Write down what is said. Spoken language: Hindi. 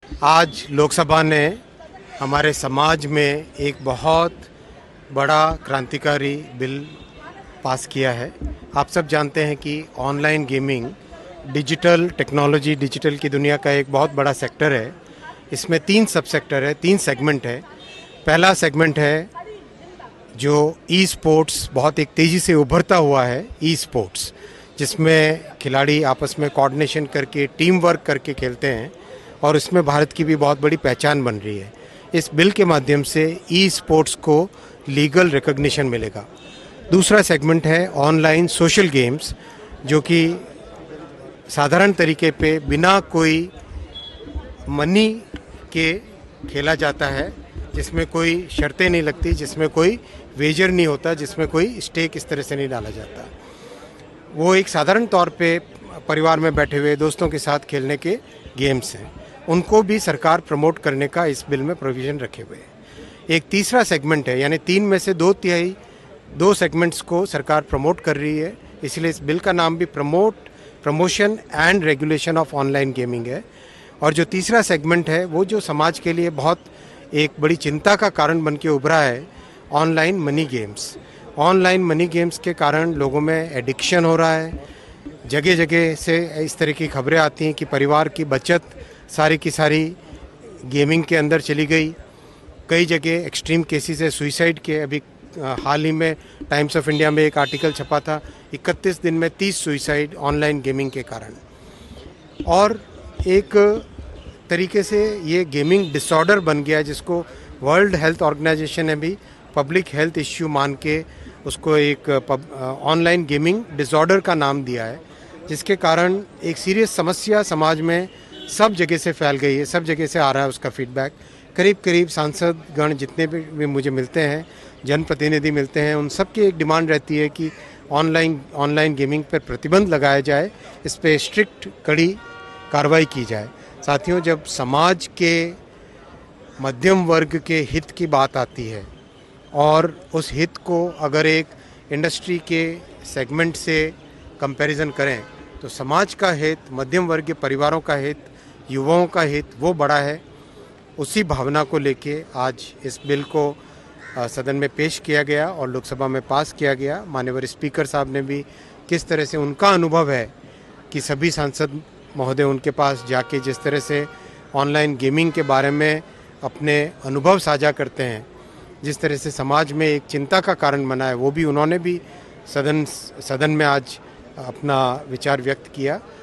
आज लोकसभा ने हमारे समाज में एक बहुत बड़ा क्रांतिकारी बिल पास किया है। आप सब जानते हैं कि online gaming digital technology, digital की दुनिया का एक बहुत बड़ा सेक्टर है। इसमें 3 सब सेक्टर है, 3 सेगमेंट है। पहला सेगमेंट है जो ई स्पोर्ट्स, बहुत एक तेज़ी से उभरता हुआ है ई स्पोर्ट्स, जिसमें खिलाड़ी आपस में कोऑर्डिनेशन करके, टीम वर्क करके खेलते हैं और इसमें भारत की भी बहुत बड़ी पहचान बन रही है। इस बिल के माध्यम से ई स्पोर्ट्स को लीगल रिकॉग्निशन मिलेगा। दूसरा सेगमेंट है ऑनलाइन सोशल गेम्स, जो कि साधारण तरीके पे बिना कोई मनी के खेला जाता है, जिसमें कोई शर्तें नहीं लगती, जिसमें कोई वेजर नहीं होता, जिसमें कोई स्टेक इस तरह से नहीं डाला जाता। वो एक साधारण तौर पे परिवार में बैठे हुए दोस्तों के साथ खेलने के गेम्स हैं। उनको भी सरकार प्रमोट करने का इस बिल में प्रोविज़न रखे हुए हैं। एक तीसरा सेगमेंट है, यानी 3 में से 2 सेगमेंट्स को सरकार प्रमोट कर रही है, इसलिए इस बिल का नाम भी promotion and regulation of online gaming है। और जो तीसरा सेगमेंट है वो जो समाज के लिए बहुत एक बड़ी चिंता का कारण बन के उभरा है, online money games. Online money games के कारण लोगों में एडिक्शन हो रहा है। जगह जगह से इस तरह की खबरें आती हैं कि परिवार की बचत सारी की सारी गेमिंग के अंदर चली गई। कई जगह एक्सट्रीम केसेस है सुइसाइड के। अभी हाल ही में टाइम्स ऑफ इंडिया में एक आर्टिकल छपा था, 31 दिन में 30 सुइसाइड ऑनलाइन गेमिंग के कारण। और एक तरीके से ये गेमिंग डिसऑर्डर बन गया, जिसको वर्ल्ड हेल्थ ऑर्गेनाइजेशन ने भी पब्लिक हेल्थ इश्यू मान के उसको एक ऑनलाइन गेमिंग डिसऑर्डर का नाम दिया है, जिसके कारण एक सीरियस समस्या समाज में सब जगह से फैल गई है। सब जगह से आ रहा है उसका फीडबैक। करीब करीब सांसद गण जितने भी मुझे मिलते हैं, जनप्रतिनिधि मिलते हैं, उन सब की एक डिमांड रहती है कि ऑनलाइन गेमिंग पर प्रतिबंध लगाया जाए, इस पर स्ट्रिक्ट कड़ी कार्रवाई की जाए। साथियों, जब समाज के मध्यम वर्ग के हित की बात आती है और उस हित को अगर एक इंडस्ट्री के सेगमेंट से कंपैरिजन करें, तो समाज का हित, मध्यम वर्ग के परिवारों का हित, युवाओं का हित वो बड़ा है। उसी भावना को लेके आज इस बिल को सदन में पेश किया गया और लोकसभा में पास किया गया। माननीय स्पीकर साहब ने भी किस तरह से उनका अनुभव है कि सभी सांसद महोदय उनके पास जाके जिस तरह से ऑनलाइन गेमिंग के बारे में अपने अनुभव साझा करते हैं, जिस तरह से समाज में एक चिंता का कारण बना है, वो भी उन्होंने भी सदन में आज अपना विचार व्यक्त किया।